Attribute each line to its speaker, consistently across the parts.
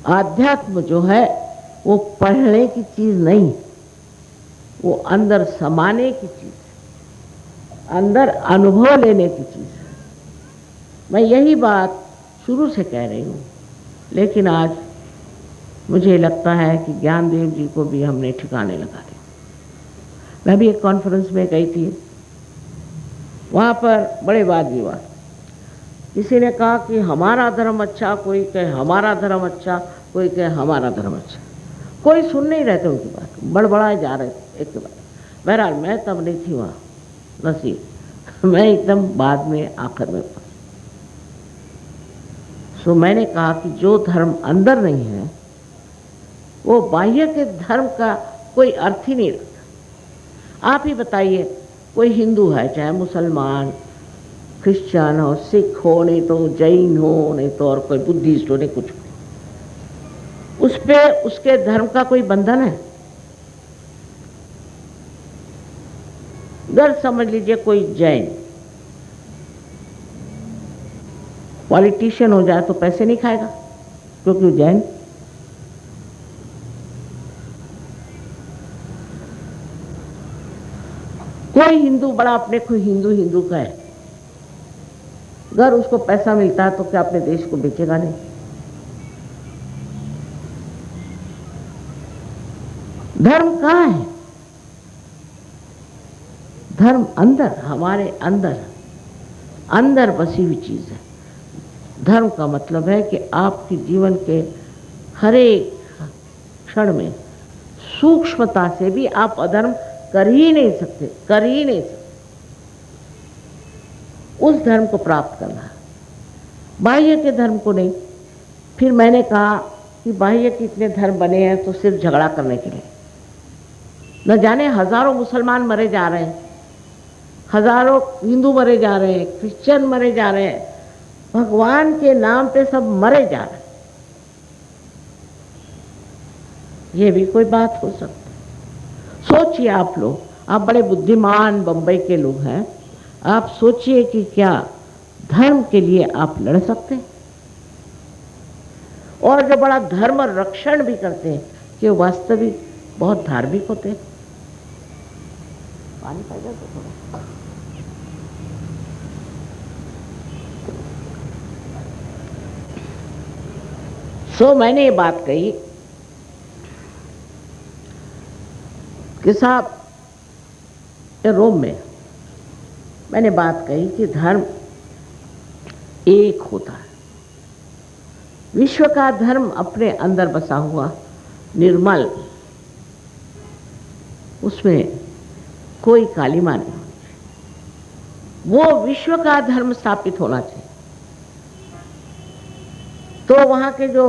Speaker 1: आध्यात्म जो है वो पढ़ने की चीज नहीं, वो अंदर समाने की चीज, अंदर अनुभव लेने की चीज है। मैं यही बात शुरू से कह रही हूँ, लेकिन आज मुझे लगता है कि ज्ञानदेव जी को भी हमने ठिकाने लगा दिया। मैं भी एक कॉन्फ्रेंस में गई थी, वहाँ पर बड़े वाद विवाद, किसी ने कहा कि हमारा धर्म अच्छा, कोई कहे हमारा धर्म अच्छा, कोई कहे हमारा धर्म अच्छा। कोई सुन नहीं रहे थे उनकी बात, बड़बड़ाए जा रहे थे एक के बाद। बहरहाल मैं तब नहीं थी वहाँ, नसीब मैं एकदम बाद में आखिर में पहुंची। सो मैंने कहा कि जो धर्म अंदर नहीं है वो बाह्य के धर्म का कोई अर्थ ही नहीं रखता। आप ही बताइए, कोई हिंदू है, चाहे मुसलमान, क्रिश्चियन हो, सिख हो, नहीं तो जैन हो, नहीं तो और कोई बुद्धिस्ट हो, नहीं कुछ हो, उस पे उसके धर्म का कोई बंधन है? अगर समझ लीजिए कोई जैन पॉलिटिशियन हो जाए तो पैसे नहीं खाएगा क्योंकि वो जैन। कोई हिंदू बड़ा अपने को हिंदू हिंदू का है, अगर उसको पैसा मिलता है तो क्या अपने देश को बेचेगा? नहीं। धर्म कहाँ है? धर्म अंदर, हमारे अंदर अंदर बसी हुई चीज है। धर्म का मतलब है कि आपके जीवन के हर एक क्षण में सूक्ष्मता से भी आप अधर्म कर ही नहीं सकते, कर ही नहीं सकते। उस धर्म को प्राप्त करना है, बाह्य के धर्म को नहीं। फिर मैंने कहा कि बाह्य के इतने धर्म बने हैं तो सिर्फ झगड़ा करने के लिए। न जाने हजारों मुसलमान मरे जा रहे हैं, हजारों हिंदू मरे जा रहे हैं, क्रिश्चियन मरे जा रहे हैं, भगवान के नाम पे सब मरे जा रहे हैं। ये भी कोई बात हो सकती? सोचिए आप लोग, आप बड़े बुद्धिमान बंबई के लोग हैं, आप सोचिए कि क्या धर्म के लिए आप लड़ सकते हैं? और जो बड़ा धर्म रक्षण भी करते हैं कि वो वास्तविक बहुत धार्मिक होते हैं। पानी पाएगा तो थोड़ा। सो मैंने ये बात कही कि साहब, रोम में मैंने बात कही कि धर्म एक होता है। विश्व का धर्म अपने अंदर बसा हुआ निर्मल, उसमें कोई कालिमा नहीं होनी चाहिए। वो विश्व का धर्म स्थापित होना चाहिए। तो वहाँ के जो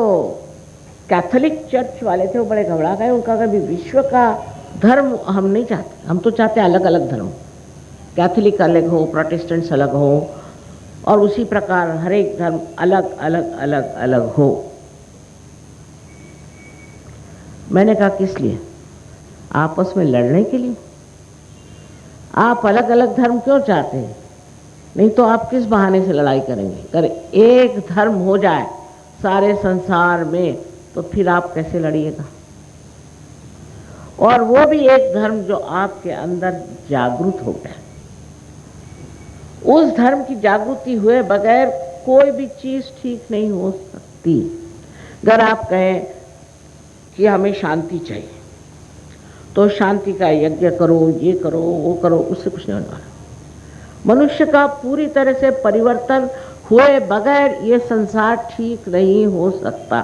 Speaker 1: कैथोलिक चर्च वाले थे वो बड़े घबरा गए। उनका कभी विश्व का धर्म हम नहीं चाहते, हम तो चाहते हैं अलग अलग धर्म, कैथोलिक अलग हो, प्रोटेस्टेंट्स अलग हो, और उसी प्रकार हर एक धर्म अलग अलग अलग अलग हो। मैंने कहा किस लिए? आपस में लड़ने के लिए? आप अलग अलग धर्म क्यों चाहते हैं? नहीं तो आप किस बहाने से लड़ाई करेंगे? अगर एक धर्म हो जाए सारे संसार में तो फिर आप कैसे लड़िएगा? और वो भी एक धर्म जो आपके अंदर जागृत हो गया। उस धर्म की जागृति हुए बगैर कोई भी चीज ठीक नहीं हो सकती। अगर आप कहें कि हमें शांति चाहिए तो शांति का यज्ञ करो, ये करो, वो करो, उससे कुछ नहीं होने वाला। मनुष्य का पूरी तरह से परिवर्तन हुए बगैर ये संसार ठीक नहीं हो सकता।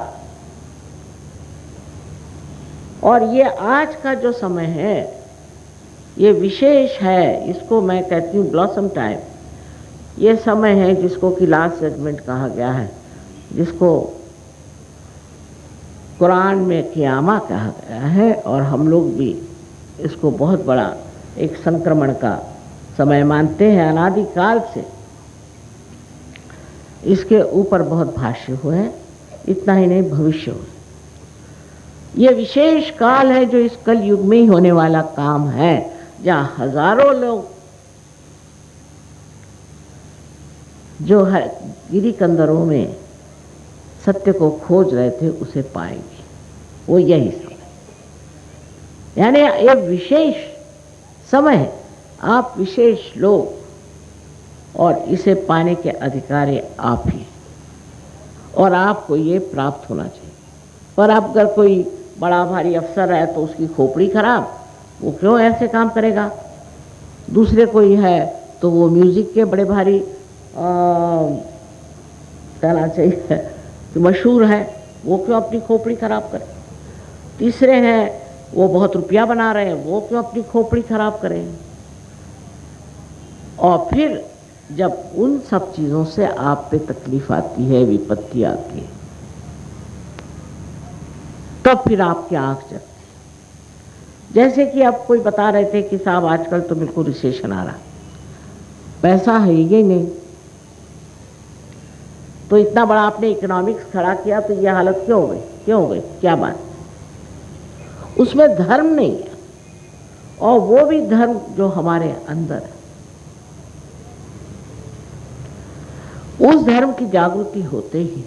Speaker 1: और ये आज का जो समय है ये विशेष है, इसको मैं कहती हूँ ब्लॉसम टाइम। ये समय है जिसको कि लास्ट जजमेंट कहा गया है, जिसको कुरान में क़यामा कहा गया है, और हम लोग भी इसको बहुत बड़ा एक संक्रमण का समय मानते हैं। अनादिकाल से इसके ऊपर बहुत भाष्य हुए हैं, इतना ही नहीं भविष्य हुए। ये विशेष काल है जो इस कल युग में ही होने वाला काम है, जहाँ हजारों लोग जो गिरी कंदरों में सत्य को खोज रहे थे उसे पाएंगे। वो यही समय, यानी ये विशेष समय है, आप विशेष लोग, और इसे पाने के अधिकारी आप ही, और आपको ये प्राप्त होना चाहिए। पर आप अगर कोई बड़ा भारी अफसर है तो उसकी खोपड़ी खराब, वो क्यों ऐसे काम करेगा। दूसरे कोई है तो वो म्यूजिक के बड़े भारी कहना चाहिए कि मशहूर है, वो क्यों अपनी खोपड़ी खराब करे। तीसरे हैं वो बहुत रुपया बना रहे हैं, वो क्यों अपनी खोपड़ी खराब करें। और फिर जब उन सब चीज़ों से आप पे तकलीफ आती है, विपत्ति आती है, तब फिर आपकी आंख जगती। जैसे कि अब कोई बता रहे थे कि साहब आजकल तो बिल्कुल रिसेशन आ रहा, पैसा है ही नहीं, तो इतना बड़ा आपने इकोनॉमिक्स खड़ा किया तो ये हालत क्यों हो गई, क्यों हो गई, क्या बात। उसमें धर्म नहीं है, और वो भी धर्म जो हमारे अंदर है, उस धर्म की जागृति होते ही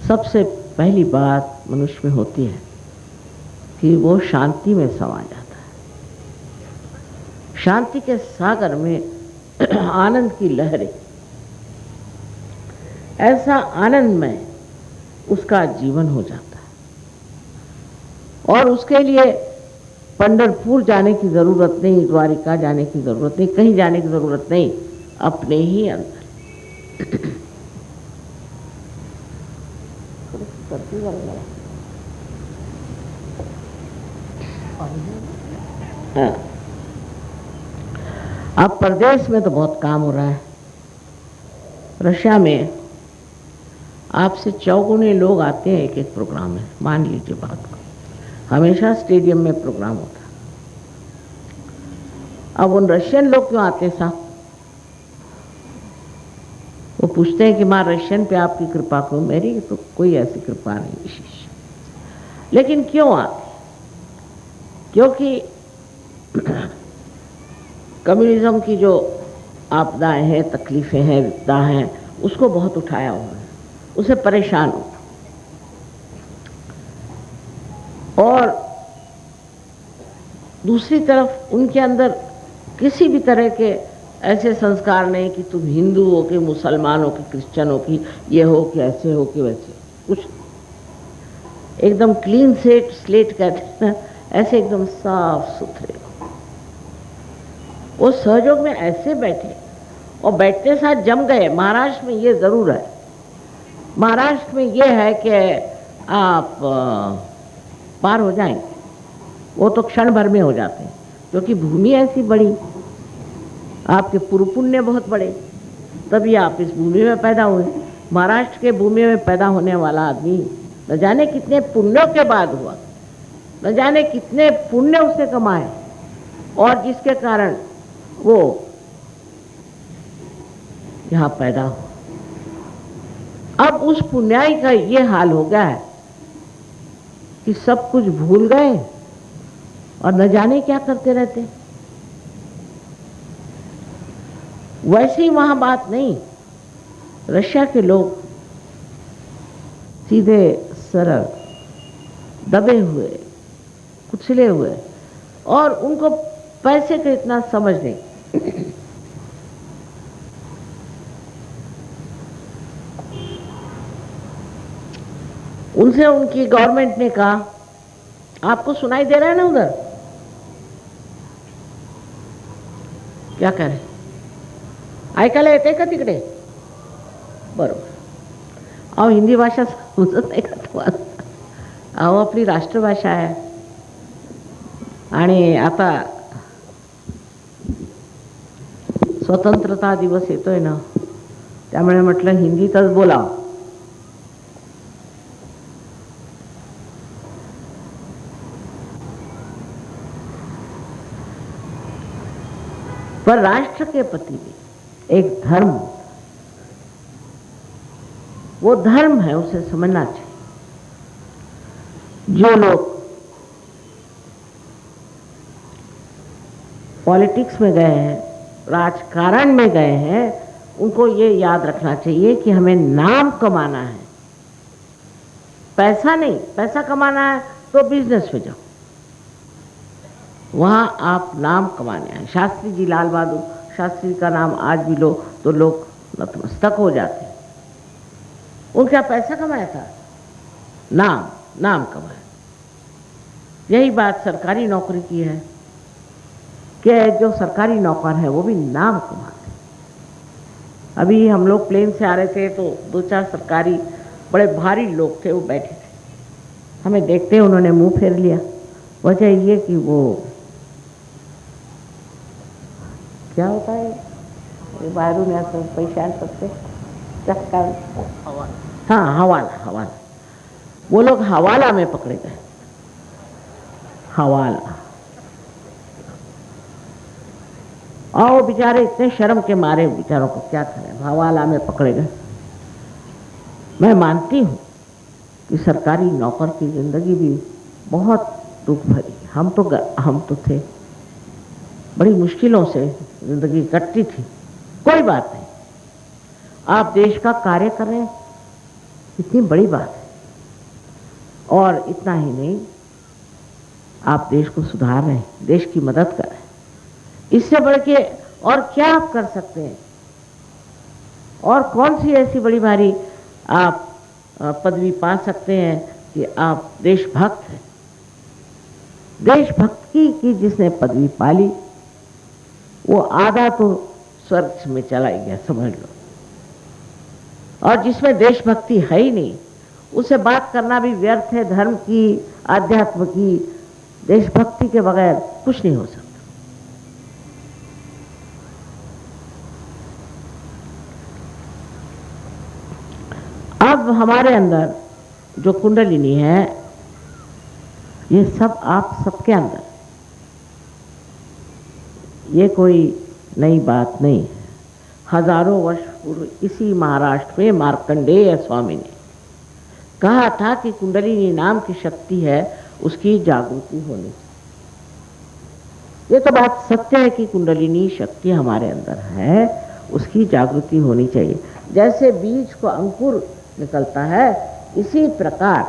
Speaker 1: सबसे पहली बात मनुष्य में होती है कि वो शांति में समा जाता है। शांति के सागर में आनंद की लहरें, ऐसा आनंदमय उसका जीवन हो जाता है। और उसके लिए पंढरपुर जाने की ज़रूरत नहीं, द्वारिका जाने की ज़रूरत नहीं, कहीं जाने की ज़रूरत नहीं, अपने ही अंदर। हाँ, अब प्रदेश में तो बहुत काम हो रहा है। रशिया में आपसे चौगुने लोग आते हैं एक एक प्रोग्राम में, मान लीजिए बात को, हमेशा स्टेडियम में प्रोग्राम होता है। अब उन रशियन लोग क्यों आते साहब, वो पूछते हैं कि माँ रशियन पे आपकी कृपा क्यों। मेरी तो कोई ऐसी कृपा नहीं विशेष, लेकिन क्यों आते, क्योंकि कम्युनिज्म की जो आपदाएं हैं, तकलीफें हैं, विपदा हैं, उसको बहुत उठाया हुआ है, उसे परेशान हो। और दूसरी तरफ उनके अंदर किसी भी तरह के ऐसे संस्कार नहीं कि तुम हिंदू हो कि मुसलमान हो कि क्रिश्चियन हो कि ये हो कि ऐसे हो कि वैसे, कुछ एकदम क्लीन स्लेट कहते हैं ना, ऐसे एकदम साफ सुथरे। वो सहयोग में ऐसे बैठे और बैठते साथ जम गए। महाराष्ट्र में ये ज़रूर है, महाराष्ट्र में ये है कि आप पार हो जाएंगे, वो तो क्षण भर में हो जाते हैं, क्योंकि भूमि ऐसी बड़ी, आपके पूर्व पुण्य बहुत बड़े, तभी आप इस भूमि में पैदा हुए। महाराष्ट्र के भूमि में पैदा होने वाला आदमी न जाने कितने पुण्यों के बाद हुआ, न जाने कितने पुण्य उसने कमाए, और जिसके कारण वो यहाँ पैदा हुआ। अब उस पुण्याई का ये हाल हो गया है कि सब कुछ भूल गए और न जाने क्या करते रहते। वैसे ही वहां बात नहीं, रशिया के लोग सीधे सरल, दबे हुए, कुचले हुए, और उनको पैसे का इतना समझ नहीं। उनसे उनकी गवर्नमेंट ने कहा, आपको सुनाई दे रहा है ना उधर, क्या कह रहे, ऐकायला येते का तिकडे, बरोबर। अहो हिंदी भाषा समजत नाही का तुम्हाला, अहो आपली राष्ट्रभाषा आहे, आणि आता स्वतंत्रता दिवस येतोय ना, त्यामुळे म्हटलं हिंदीतच बोलावं। पर राष्ट्र के प्रति भी एक धर्म, वो धर्म है, उसे समझना चाहिए। जो लोग पॉलिटिक्स में गए हैं, राजकारण में गए हैं, उनको ये याद रखना चाहिए कि हमें नाम कमाना है, पैसा नहीं, पैसा कमाना है तो बिजनेस में जाओ, वहां आप नाम कमाने हैं। शास्त्री जी, लाल बहादुर शास्त्री का नाम आज भी लो तो लोग नतमस्तक हो जाते हैं। उनका पैसा कमाया था, नाम कमाया। यही बात सरकारी नौकरी की है कि जो सरकारी नौकर है वो भी नाम कमाते। अभी हम लोग प्लेन से आ रहे थे तो 2-4 सरकारी बड़े भारी लोग थे, वो बैठे थे, हमें देखते उन्होंने मुंह फेर लिया। वजह ये कि वो क्या होता है बाहरों में पहचान सकते, हाँ हवाला, वो लोग हवाला में पकड़े गए, हवाला। और वो बेचारे इतने शर्म के मारे, बेचारों को क्या करें, हवाला में पकड़े गए। मैं मानती हूँ कि सरकारी नौकर की जिंदगी भी बहुत दुख भरी। हम तो थे, बड़ी मुश्किलों से जिंदगी कटती थी। कोई बात नहीं, आप देश का कार्य कर रहे हैं, इतनी बड़ी बात है। और इतना ही नहीं, आप देश को सुधार रहे हैं, देश की मदद कर रहे हैं। इससे बढ़ के और क्या आप कर सकते हैं? और कौन सी ऐसी बड़ी भारी आप पदवी पा सकते हैं कि आप देशभक्त हैं? देशभक्ति की जिसने पदवी पाली वो आधा तो स्वर्ग में चला ही गया, समझ लो। और जिसमें देशभक्ति है ही नहीं, उसे बात करना भी व्यर्थ है। धर्म की, आध्यात्म की, देशभक्ति के बगैर कुछ नहीं हो सकता। अब हमारे अंदर जो कुंडलिनी है, ये सब आप सबके अंदर, ये कोई नई बात नहीं है। हजारों वर्ष पूर्व इसी महाराष्ट्र में मार्कंडेय स्वामी ने कहा था कि कुंडलिनी नाम की शक्ति है, उसकी जागृति होनी। ये तो बात सत्य है कि कुंडलिनी शक्ति हमारे अंदर है, उसकी जागृति होनी चाहिए। जैसे बीज को अंकुर निकलता है, इसी प्रकार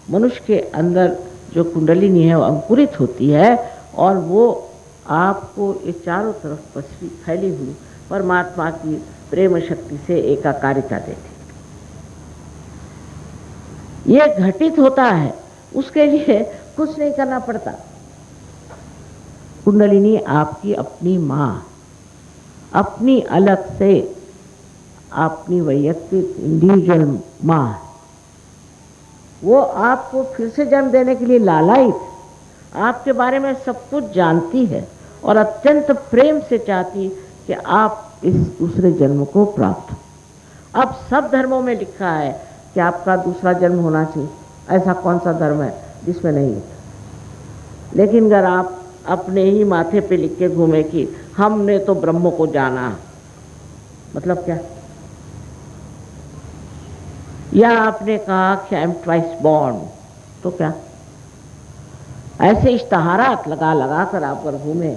Speaker 1: मनुष्य के अंदर जो कुंडलिनी है वो अंकुरित होती है और वो आपको ये चारों तरफ फैली हुई परमात्मा की प्रेम शक्ति से एकाकारिता देती। ये घटित होता है, उसके लिए कुछ नहीं करना पड़ता। कुंडलिनी आपकी अपनी माँ, अपनी अलग से अपनी वैयक्तिक इंडिविजुअल माँ, वो आपको फिर से जन्म देने के लिए लालायित, आपके बारे में सब कुछ जानती है और अत्यंत प्रेम से चाहती कि आप इस दूसरे जन्म को प्राप्त हो। अब सब धर्मों में लिखा है कि आपका दूसरा जन्म होना चाहिए। ऐसा कौन सा धर्म है जिसमें नहीं लिखा? लेकिन अगर आप अपने ही माथे पे लिख के घूमे कि हमने तो ब्रह्म को जाना, मतलब क्या? या आपने कहा कि आई एम ट्वाइस बॉर्न, तो क्या? ऐसे इश्तहारात लगा लगा कर आप अगर घूमे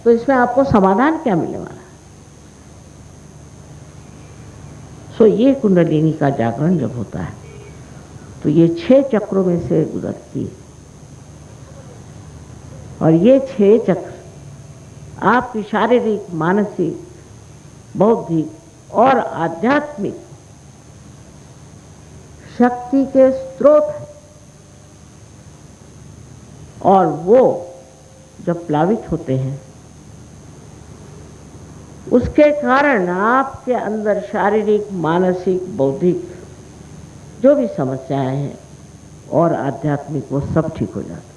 Speaker 1: तो इसमें आपको समाधान क्या मिलने वाला है? सो ये कुंडलिनी का जागरण जब होता है तो ये 6 चक्रों में से गुजरती है और ये 6 चक्र आपकी शारीरिक, मानसिक, बौद्धिक और आध्यात्मिक शक्ति के स्रोत है। और वो जब प्लावित होते हैं उसके कारण आपके अंदर शारीरिक, मानसिक, बौद्धिक जो भी समस्याएं हैं और आध्यात्मिक, वो सब ठीक हो जाता है।